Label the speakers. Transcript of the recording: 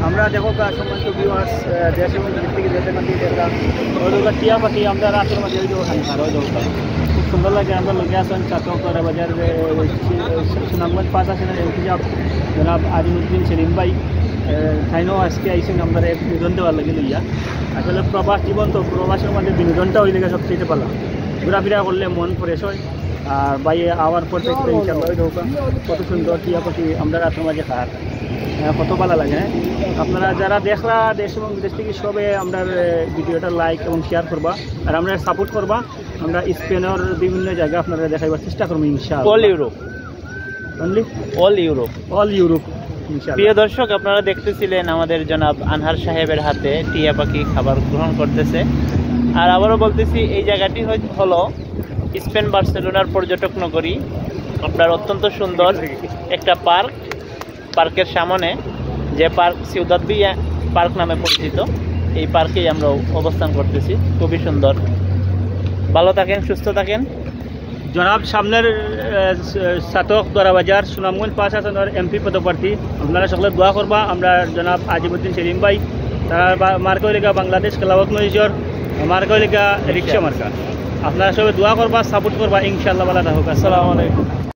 Speaker 1: আমরা দেখো সম্মানিত ভিউয়ার্স দেশ এবং বিদেশ থেকে যেতে পারি দেখলাম ওই টিয়া পাখি আমরা রাতের মাঝে ওই খান ওই খুব সুন্দর লাগে আমরা লোকে আসেন চাতরা বাজার সুনামগঞ্জ পাঁচ আসেন এলপিজাব জনাব আজিমুদ্দিন সেলিম ভাই তাইনও আজকে আইসেন আমরা এক বিনোদন দেওয়ার লাগে লইয়া আসলে প্রবাস জীবন তো প্রবাসের মধ্যে বিনোদনটা ওই লেগে সবচেয়ে ভালো ঘোরাফেরা করলে মন ফ্রেশ হয় আর বাইরে আওয়ার পর দেখতে ইনশাআল্লাহ ঢোকা কত সুন্দর টিয়া পাখি আমরা রাতের মাঝে খাওয়া কত ভালো লাগে হ্যাঁ আপনারা যারা দেখরা দেশ এবং বিদেশ থেকে সবে আমরা ভিডিওটা লাইক এবং শেয়ার করবা আর আমরা সাপোর্ট করবা আমরা স্পেনের বিভিন্ন জায়গা আপনারা দেখাইবার চেষ্টা করবো ইনশাআল্লাহ
Speaker 2: all Europe
Speaker 1: only all Europe
Speaker 2: প্রিয় দর্শক আপনারা দেখতেছিলেন আমাদের জনাব আনহার সাহেবের হাতে টিয়া পাখি খাবার গ্রহণ করতেছে আর আবারও বলতেছি এই জায়গাটি হলো স্পেন বার্সেলোনার পর্যটক নগরী আপনার অত্যন্ত সুন্দর একটা পার্কের সামনে যে পার্ক সিউদাদ ভিয়া পার্ক নামে পরিচিত এই পার্কেই আমরা অবস্থান করতেছি খুবই সুন্দর ভালো থাকেন সুস্থ থাকেন
Speaker 1: জনাব সামনের সাতক দরাবাজার সুনামগঞ্জ পাঁচ আসনের এমপি পদপ্রার্থী আপনারা সকলে দোয়া করবা আমরা জনাব আজিমুদ্দিন সেলিম ভাই তার মার্কা লেখা বাংলাদেশ খেলাওয়াত মহিজর মার্কা লেখা রিক্সা মার্কা আপনারা সবাই দোয়া করবা সাপোর্ট করবা ইনশাআল্লাহ ভালো থাকুক আসসালামু আলাইকুম